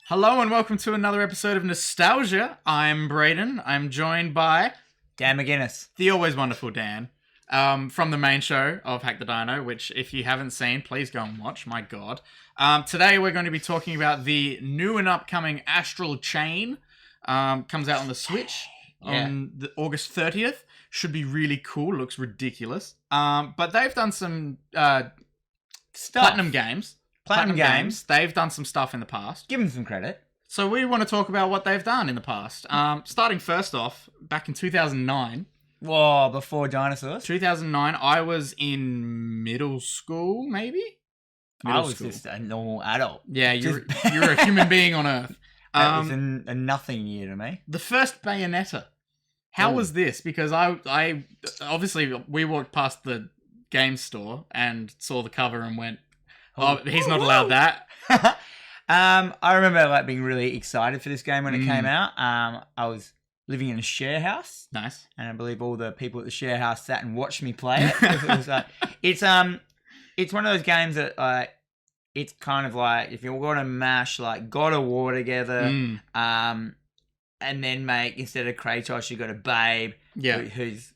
Hello and welcome to another episode of Nostalgia. I'm Brayden. I'm joined by Dan McGuinness. the always wonderful Dan from the main show of Hack the Dino, which if you haven't seen, please go and watch. My God. Today we're going to be talking about the new and upcoming Astral Chain. Comes out on the Switch on August 30th. Should be really cool. Looks ridiculous. But they've done some Platinum Games. Platinum Games. They've done some stuff in the past. Give them some credit. So we want to talk about what they've done in the past. Starting first off, back in 2009. Whoa, before dinosaurs? 2009, I was in middle school, maybe? I was just a normal adult. Yeah, you're a human being on Earth. That was a nothing year to me. The first Bayonetta. How was this? Because I obviously, we walked past the game store and saw the cover and went, oh, he's not allowed that. I remember being really excited for this game when it came out. I was living in a share house. Nice. And I believe all the people at the share house sat and watched me play it. It was it's one of those games that it's kind of like if you want to mash like God of War together, and then make instead of Kratos you got a babe who's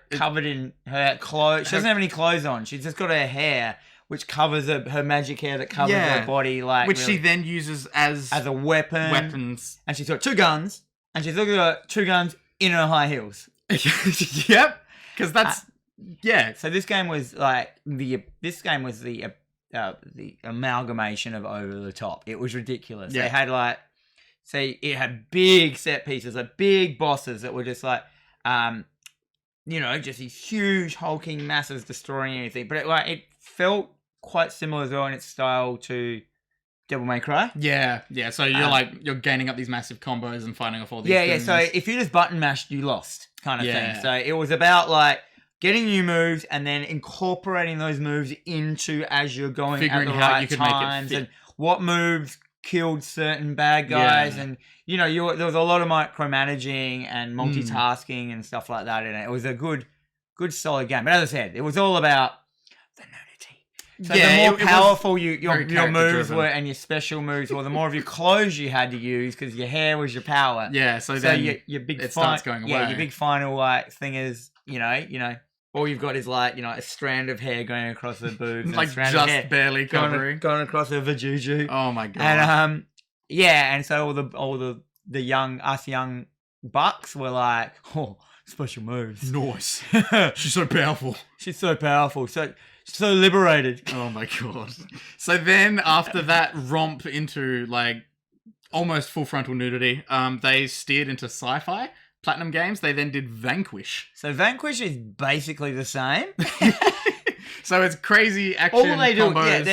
covered in her clothes. She doesn't have any clothes on. She's just got her hair, which covers her magic hair that covers her body, which really, she then uses as a weapon. Weapons. And she's got two guns, and she's looking at two guns in her high heels. Yep, because that's So this game was the amalgamation of over the top. It was ridiculous. Yeah. They had it had big set pieces, big bosses that were just just these huge hulking masses destroying anything. But it felt quite similar as well in its style to Devil May Cry. Yeah. So you're gaining up these massive combos and fighting off all these things. So if you just button mashed, you lost kind of thing. So it was about getting new moves and then incorporating those moves into as you're going figuring at the how right you could times make it fit. And what moves killed certain bad guys and there was a lot of micromanaging and multitasking and stuff like that in it. It was a good solid game. But as I said, it was all about the nudity. So the more powerful your moves were and your special moves were, the more of your clothes you had to use because your hair was your power. Yeah, so then your big it starts going away. Yeah, your big final thing is, all you've got is a strand of hair going across her boobs. Just barely covering. Going across her vajuju. Oh my God. And and so all the young bucks were like, oh, special moves. Nice. She's so powerful. She's so powerful. So liberated. Oh my God. So then after that romp into almost full frontal nudity, they steered into sci-fi. Platinum Games, they then did Vanquish. So Vanquish is basically the same. So it's crazy action. All they do, combos,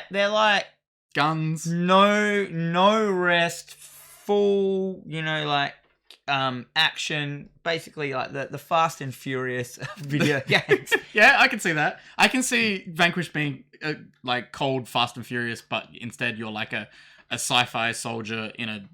they're like guns. No rest, full, action. Basically, the Fast and Furious video games. Yeah, I can see that. I can see Vanquish being cold, Fast and Furious, but instead you're a sci-fi soldier in a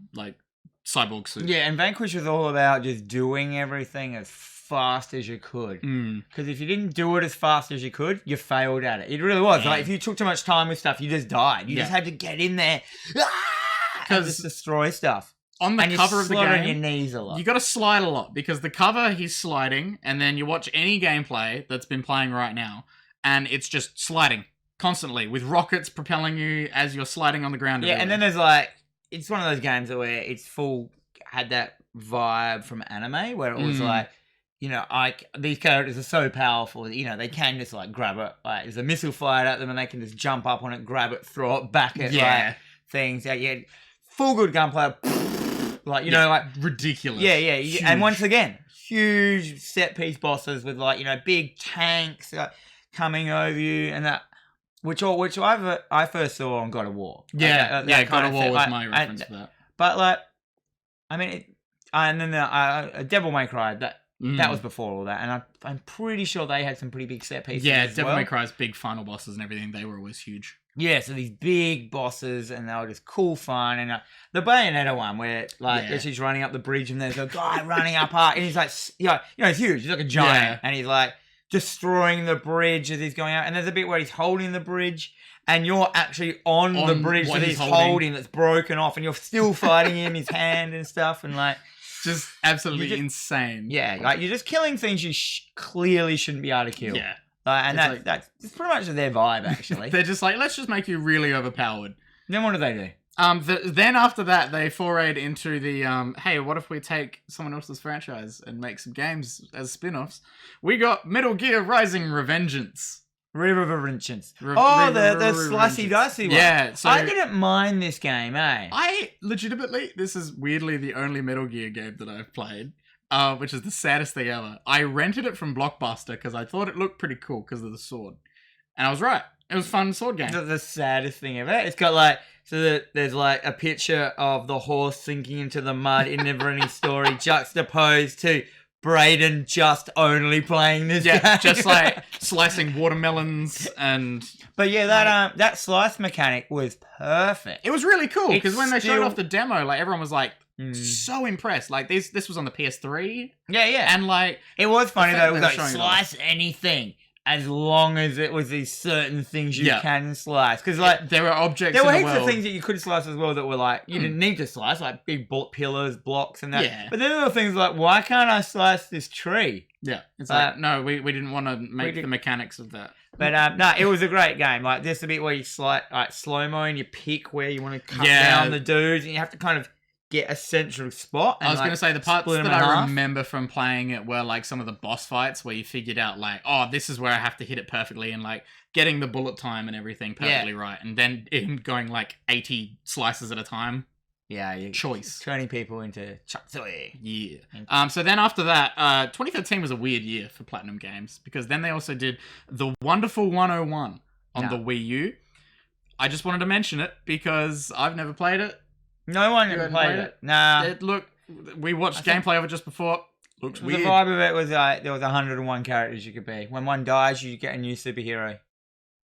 cyborg suit. Yeah, and Vanquish was all about just doing everything as fast as you could. Because if you didn't do it as fast as you could, you failed at it. It really was. If you took too much time with stuff, you just died. You just had to get in there and just destroy stuff. On the cover of the game, on your knees a lot. You got to slide a lot because the cover he's sliding, and then you watch any gameplay that's been playing right now, and it's just sliding constantly with rockets propelling you as you're sliding on the ground. Yeah, and then there's it's one of those games where it's had that vibe from anime where it was these characters are so powerful, they can just grab it, there's a missile fired at them and they can just jump up on it, grab it, throw it back at things. Yeah, full good gunplay, ridiculous. Yeah, huge. And once again, huge set piece bosses with big tanks coming over you and that. Which I first saw on God of War. God of War was my reference for that. But and then the Devil May Cry that was before all that, and I'm pretty sure they had some pretty big set pieces. Yeah, Devil May Cry's big final bosses and everything, they were always huge. Yeah, so these big bosses, and they were just cool fun. And the Bayonetta one, where she's running up the bridge, and there's a guy running up her, and he's he's huge, he's like a giant, and he's destroying the bridge as he's going out. And there's a bit where he's holding the bridge and you're actually on the bridge what that he's he's holding that's broken off and you're still fighting him, his hand and stuff. And like, just absolutely insane. yeah, like you're just killing things you clearly shouldn't be able to kill. Yeah. And that's pretty much their vibe, actually. They're just like, let's just make you really overpowered. Then what do they do? Then after that, they forayed into the, hey, what if we take someone else's franchise and make some games as spin-offs? We got Metal Gear Rising Revengeance. Revengeance. The slicey dicey one. Yeah, so I didn't mind this game, eh? I legitimately, this is weirdly the only Metal Gear game that I've played, which is the saddest thing ever. I rented it from Blockbuster because I thought it looked pretty cool because of the sword. And I was right. It was a fun sword game. The saddest thing ever. It's got like, there's like a picture of the horse sinking into the mud in Neverending Story juxtaposed to Brayden just only playing this game. Just like slicing watermelons and... But yeah, that slice mechanic was perfect. It was really cool because when they showed off the demo, like everyone was like so impressed. Like this was on the PS3. Yeah. And like... It was funny though, it was like slice anything. As long as it was these certain things you can slice. Because like there were objects there were in heaps the world. of things that you could slice as well that were like, you didn't need to slice, like big pillars, blocks and that. Yeah. But then there were things like, why can't I slice this tree? Yeah. It's like, no, we didn't want to make the mechanics of that. But no, it was a great game. Like there's a bit where you like slow-mo and you pick where you want to cut down the dudes and you have to kind of get a central spot. And I was going to say the parts that I half. remember from playing it were like some of the boss fights where you figured out like, oh, this is where I have to hit it perfectly and like getting the bullet time and everything perfectly right. And then going like 80 slices at a time. Yeah. Choice. Turning people into chop suey. Yeah. So then after that, 2013 was a weird year for Platinum Games because then they also did The Wonderful 101 on the Wii U. I just wanted to mention it because I've never played it. No one ever played it. Nah. We watched gameplay of it just before. Looks weird. The vibe of it was like there was 101 characters you could be. When one dies, you get a new superhero.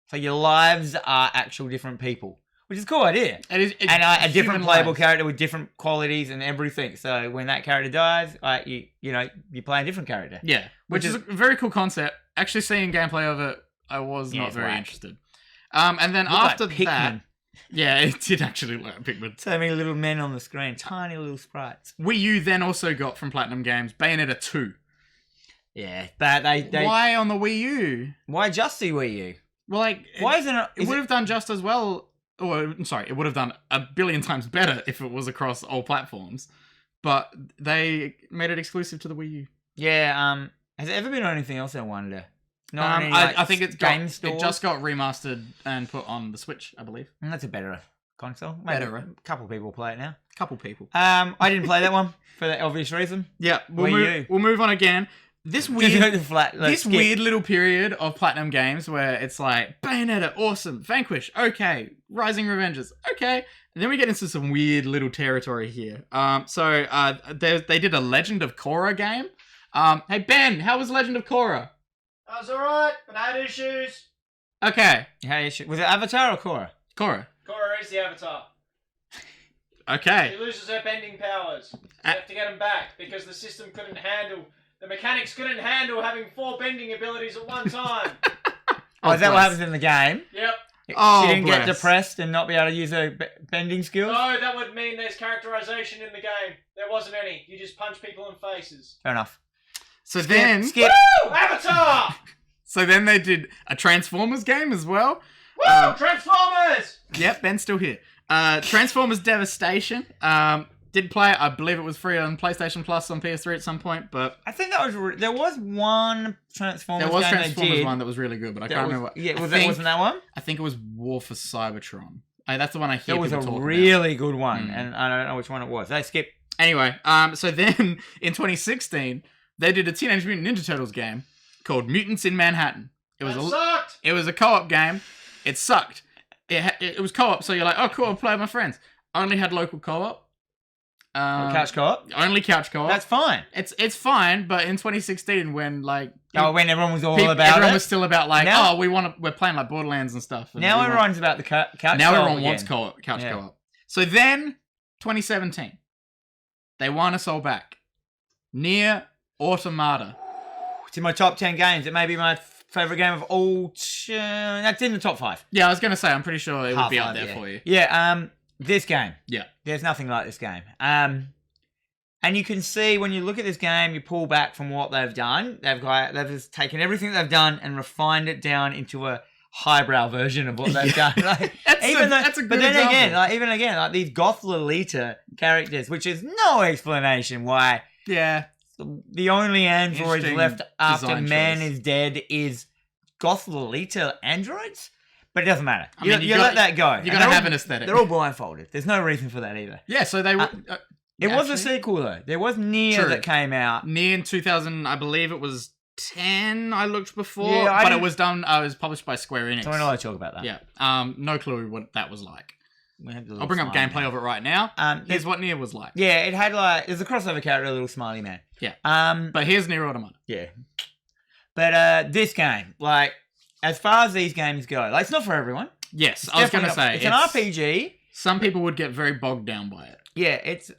So your lives are actual different people, which is a cool idea. It's and a different playable character with different qualities and everything. So when that character dies, you play a different character. Yeah, which is a very cool concept. Actually, seeing gameplay of it, I was not very interested. And then after that. Yeah, it did actually look like Pikmin. So many little men on the screen. Tiny little sprites. Wii U then also got from Platinum Games Bayonetta 2. Yeah, but they... Why on the Wii U? Why just the Wii U? Well, like... Why isn't it... It would have done just as well... I'm sorry, it would have done a billion times better if it was across all platforms. But they made it exclusive to the Wii U. Yeah, has it ever been on anything else, I wonder? I think it just got remastered and put on the Switch, I believe. And that's a better console. Better. A couple people play it now. Couple people. I didn't play that one for that obvious reason. Yeah, we'll move on again. This weird little period of Platinum Games where it's like Bayonetta, awesome, Vanquish, okay, Rising Revenges, okay. And then we get into some weird little territory here. They did a Legend of Korra game. Hey Ben, how was Legend of Korra? That was alright, but I had issues. Okay. Was it Avatar or Korra? Korra. Korra is the Avatar. Okay. She loses her bending powers. So you have to get them back because the system couldn't handle... The mechanics couldn't handle having 4 bending abilities at one time. Is that what happens in the game? Yep. She didn't get depressed and not be able to use her bending skills? No, that would mean there's characterization in the game. There wasn't any. You just punch people in faces. Fair enough. So Skip. Woo! Avatar! So then they did a Transformers game as well. Woo! Transformers! Yep, Ben's still here. Transformers Devastation. Did play it. I believe it was free on PlayStation Plus on PS3 at some point, but I think that was there was one Transformers. There was game Transformers one that was really good, but I can't remember. Yeah, wasn't that one? I think it was War for Cybertron. That's the one I hear. It was a really good one, and I don't know which one it was. They skipped. Anyway, so then in 2016. They did a Teenage Mutant Ninja Turtles game called Mutants in Manhattan. Sucked! It was a co-op game. It sucked. It was co-op, so you're like, oh, cool, I'll play with my friends. Only had local co-op. Couch co-op? Only couch co-op. That's fine. It's fine, but in 2016, when like... when everyone was all about everyone was still about like, we're playing like Borderlands and stuff. And now everyone's about the couch co-op. Now everyone wants couch co-op. So then, 2017, they won us all back. Nier Automata. It's in my top 10 games. It may be my favorite game of all. That's in the top 5. Yeah, I was gonna say I'm pretty sure it would be up Half-Life, there yeah. for you. Yeah. This game. Yeah. There's nothing like this game. And you can see when you look at this game, you pull back from what they've done. They've just taken everything they've done and refined it down into a highbrow version of what they've done. Like, that's a good But then example. again, like these goth Lolita characters, which is no explanation why Yeah. the only androids Interesting left after design man choice. is dead is goth Lolita androids. But it doesn't matter. I mean, you let that go. You And gotta have an aesthetic. They're all blindfolded. There's no reason for that either. Yeah, so they were. It was a actually, sequel though. There was Nier True. that came out. Nier in 2000, I believe it was 10. I looked before, Yeah, I but it didn't- was done. It was published by Square Enix. So we're not allowed to talk about that. Yeah. No clue what that was like. We have the little I'll bring up smiley gameplay man. of it right now. Here's there's- what Nier was like. Yeah, it had like there's a crossover character, a little smiley man. Yeah. But But here's Nier Automata. yeah. But this game, like, as far as these games go, like, it's not for everyone. Yes, I was gonna say it's an RPG. Some people would get very bogged down by it. Yeah, it's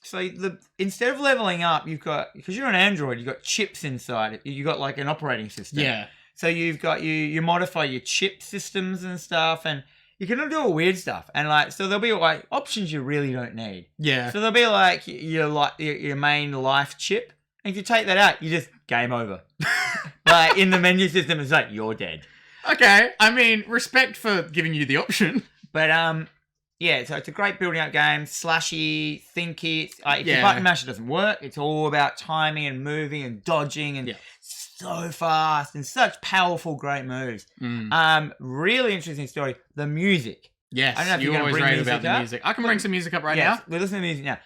So instead of leveling up, you've got, because you're an android, you've got chips inside it. You've got like an operating system. Yeah. So you've got you modify your chip systems and stuff, and you can do all weird stuff. And like, so there'll be like options you really don't need. Yeah. So there'll be like your main life chip, and if you take that out, you just game over. Like in the menu system, it's like you're dead. Okay. I mean, respect for giving you the option. But yeah, so it's a great building up game, slashy, thinky. If Yeah. you button mash, it doesn't work. It's all about timing and moving and dodging and Yeah. so fast and such powerful, great moves. Really interesting story. The music. Yes. I don't know if you you're gonna always bring rave music about the up. music. I can bring some music up right Yes, now. we're listening to music now.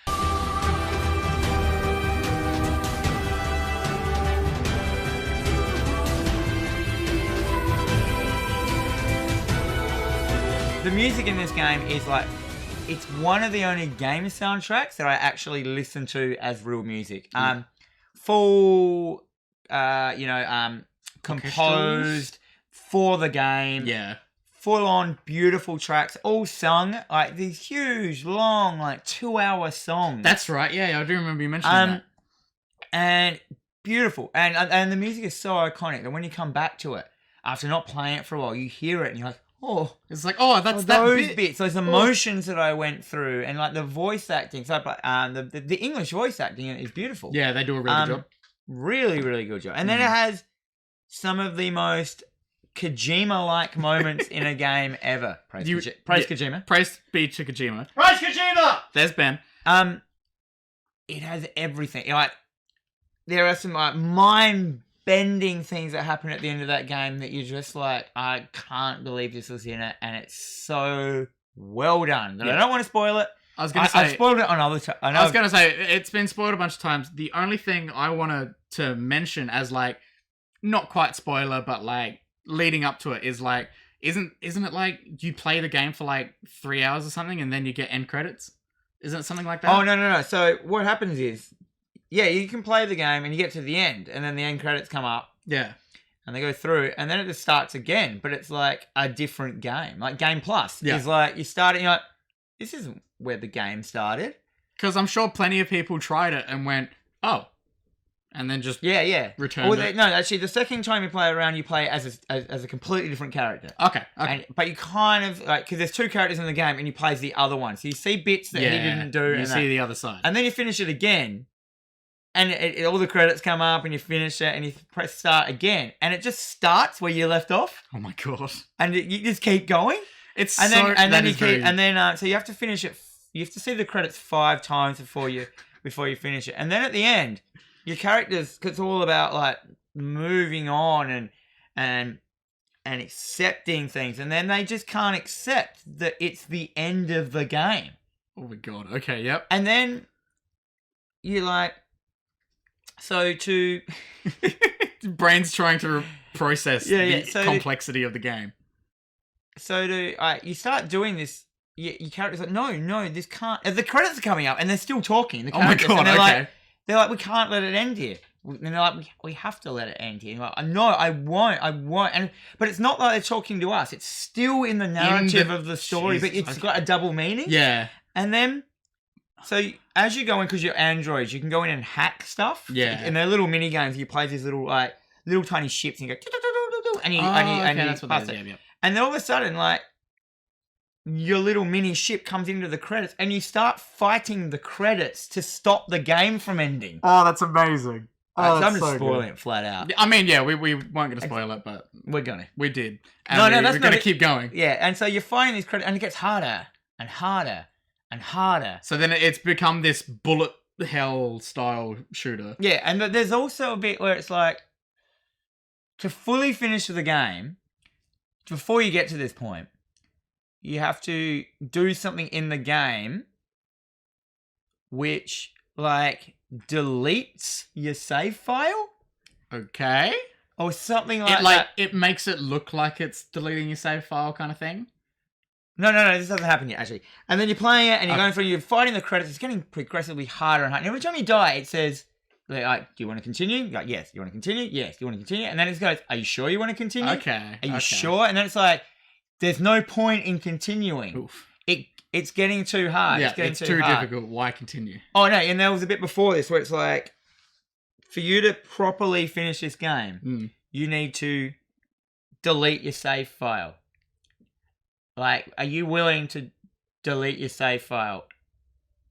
The music in this game is like, it's one of the only game soundtracks that I actually listen to as real music. Full, composed for the game. Yeah. Full on beautiful tracks, all sung, like these huge, long, like 2-hour songs. That's right. Yeah, I do remember you mentioning that. And beautiful. And the music is so iconic that when you come back to it, after not playing it for a while, you hear it and you're like, oh, It's like, oh, that's that those bit. bits, those emotions that I went through, and like the voice acting. So, the English voice acting is beautiful. Yeah, they do a really good job. Really, really good job. And then it has some of the most Kojima-like moments in a game ever. Praise Kojima. Praise be to Kojima. Praise Kojima! There's Ben. It has everything. Like, there are some like mind-bending things that happen at the end of that game that you're just like, I can't believe this was in it, and it's so well done. Yeah. I don't want to spoil it. I was gonna say. I've spoiled it on other times. I was gonna say it's been spoiled a bunch of times. The only thing I wanted to mention as like, not quite spoiler, but like leading up to it is like, isn't it like you play the game for like 3 hours or something and then you get end credits? Isn't it something like that? Oh, no. So what happens is, yeah, you can play the game and you get to the end, and then the end credits come up Yeah. and they go through, and then it just starts again, but it's like a different game. Like Game Plus Yeah. is like, you start it, you're like, this isn't where the game started. Because I'm sure plenty of people tried it and went, oh, and then just Yeah. returned it. No, actually, the second time you play around, you play as a completely different character. Okay. But you kind of, like, because there's 2 characters in the game and you play as the other one. So you see bits that he didn't do. You and see that. the other side. And then you finish it again, and all the credits come up, and you finish it, and you press start again, and it just starts where you left off, Oh my god. and you just keep going, It's and so. then you keep, and then so you have to finish it. You have to see the credits 5 times before you finish it, and then at the end, your characters, cause it's all about like moving on and accepting things, and then they just can't accept that it's the end of the game. Oh my god. Okay. Yep. And then you're like, so to... Brain's trying to process the so complexity of the game. So you start doing this, your character's like, no, this can't... The credits are coming up, and they're still talking. The Oh my characters, god. and they're Okay. like, they're like, we can't let it end here. And they're like, we have to let it end here. And you're like, no, I won't. But it's not like they're talking to us. It's still in the narrative of the story, but Jesus, it's got a double meaning. Yeah. And then So as you go in, because you're androids, you can go in and hack stuff. Yeah. And they're little mini games. You play these little tiny ships, and you go and you that's what pass that it. is. Yeah. And then all of a sudden, like, your little mini ship comes into the credits, and you start fighting the credits to stop the game from ending. Oh, that's amazing. So I'm just spoiling it flat out. I mean, yeah, we weren't going to spoil it, but We're gonna. we did. No, And that's we're going not to it. keep going. Yeah, and so you're fighting these credits, and it gets harder and harder and harder. So then it's become this bullet hell style shooter. Yeah, and there's also a bit where it's like, to fully finish the game, before you get to this point, you have to do something in the game which, like, deletes your save file Okay. or something like It like that. it makes it look like it's deleting your save file kind of thing. No, this doesn't happen yet, actually. And then you're playing it, and you're going through, you're fighting the credits, it's getting progressively harder and harder. And every time you die, it says, like, do you want to continue? You're like, yes. You want to continue? Yes. Do you want to continue? And then it goes, are you sure you want to continue? Okay. Are you sure? And then it's like, there's no point in continuing. Oof. It's getting too hard. Yeah, It's it's getting too hard. difficult. Why continue? Oh, no, and there was a bit before this where it's like, for you to properly finish this game, you need to delete your save file. Like, are you willing to delete your save file?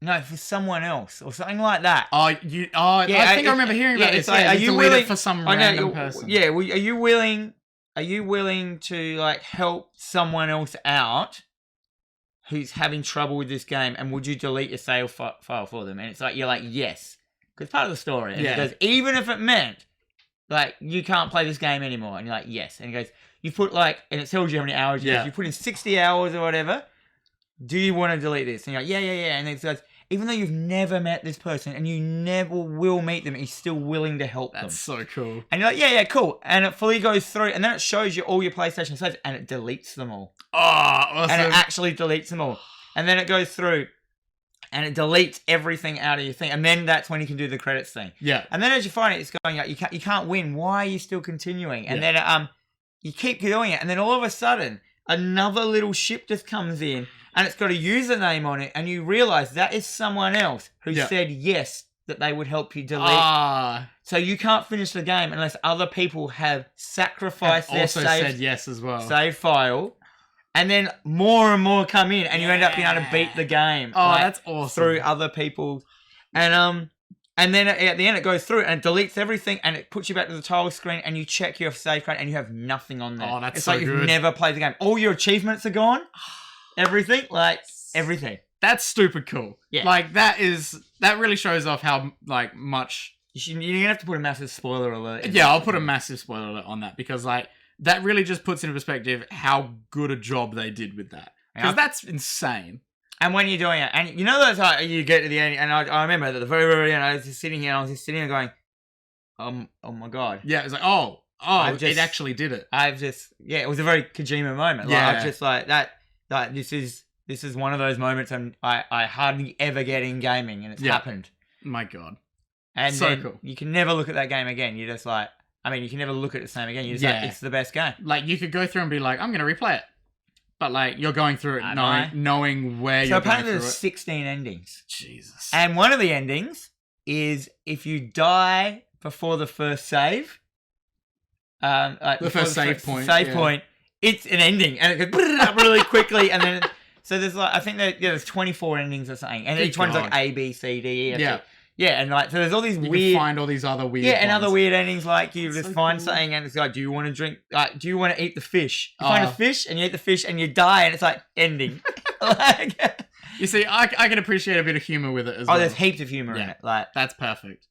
No, for someone else or something like that. I think I remember hearing about this. it's like, Yeah, are you you delete willing it for some I know, random person? Yeah, are you willing? Are you willing to, like, help someone else out who's having trouble with this game, and would you delete your save file for them? And it's like, you're like, yes, because part of the story. And Yeah. it goes, even if it meant, like, you can't play this game anymore, and you're like, yes. And it goes, you put, like, and it tells you how many hours you have. You put in 60 hours or whatever. Do you want to delete this? And you're like, yeah. And it goes, even though you've never met this person and you never will meet them, he's still willing to help them. That's so cool. And you're like, yeah, cool. And it fully goes through, and then it shows you all your PlayStation saves, and it deletes them all. Oh, awesome. And it actually deletes them all. And then it goes through, and it deletes everything out of your thing. And then that's when you can do the credits thing. Yeah. And then as you find it, it's going like, you can't win. Why are you still continuing? And then you keep doing it, and then all of a sudden, another little ship just comes in, and it's got a username on it, and you realize that is someone else who said yes, that they would help you delete. So you can't finish the game unless other people have sacrificed their said yes as well. save file. And then more and more come in, and you end up being able to beat the game. Oh, that's awesome. Through other people. And then at the end, it goes through and it deletes everything, and it puts you back to the title screen, and you check your save code, and you have nothing on there. Oh, that's it's so like you've good. never played the game. All your achievements are gone. Everything. Like, everything. That's stupid cool. Yeah. Like, that really shows off how, like, much... You're going to have to put a massive spoiler alert in. Yeah, I'll put a massive spoiler alert on that, because, like, that really just puts into perspective how good a job they did with that. Because that's insane. And when you're doing it, and you know those you get to the end, and I remember at the very, very end, I was just sitting here, going, oh my god. Yeah, it's like, it actually did it. It was a very Kojima moment. Yeah. Like, I've just like that, this is one of those moments I hardly ever get in gaming, and it's happened. My god. And so then cool. You can never look at that game again. You're just like, you can never look at the same again. You're just like, it's the best game. Like, you could go through and be like, I'm going to replay it. But, like, you're going through it knowing where you're going through it. So apparently there's 16 endings. Jesus. And one of the endings is if you die before the first save, the first save point, it's an ending, and it goes up really quickly, and then so there's like, I think there's 24 endings or something, and each one's like A, B, C, D, E, F, yeah, and like, so there's all these you weird... can find all these other weird and ones. other weird endings, like you That's just so find cool. something, and it's like, do you want to drink, do you want to eat the fish? You find a fish, and you eat the fish, and you die, and it's like, ending. Like... You see, I can appreciate a bit of humor with it as well. Oh, there's heaps of humor in it. Like, that's perfect.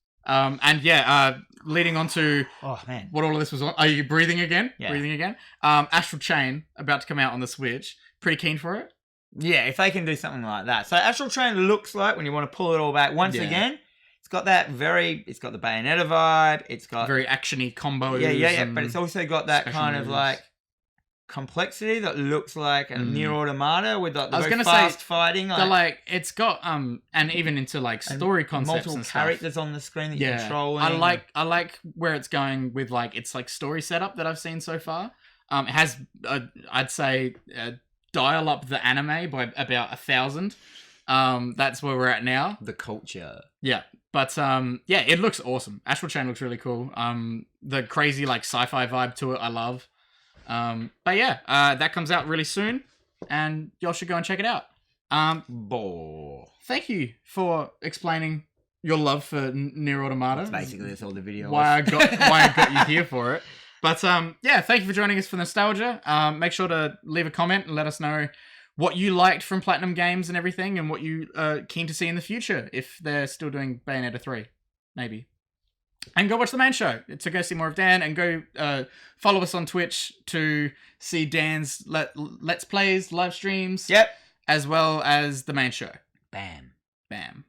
Leading on to what all of this was on. Are you breathing again? Yeah. Breathing again. Astral Chain, about to come out on the Switch. Pretty keen for it? Yeah, if they can do something like that. So Astral Chain looks like, when you want to pull it all back, once again, it's got that it's got the Bayonetta vibe, it's got... Very action-y combos. Yeah, but it's also got that kind of, like, complexity that looks like a Nier Automata with, like, the very fast fighting. Like, it's got, and even into, like, story concepts multiple and stuff. characters on the screen that you're controlling. I like where it's going with, like, its, like, story setup that I've seen so far. It has, I'd say... dial up the anime by about 1,000. That's where we're at now. The culture. Yeah. But yeah, it looks awesome. Astral Chain looks really cool. The crazy like sci-fi vibe to it, I love. But yeah, that comes out really soon, and y'all should go and check it out. Thank you for explaining your love for Nier Automata. That's all the video. Why I got you here for it. But yeah, thank you for joining us for nostalgia. Make sure to leave a comment and let us know what you liked from Platinum Games and everything, and what you are keen to see in the future if they're still doing Bayonetta 3, maybe. And go watch the main show to go see more of Dan, and go follow us on Twitch to see Dan's Let's Plays, live streams. Yep. As well as the main show. Bam. Bam.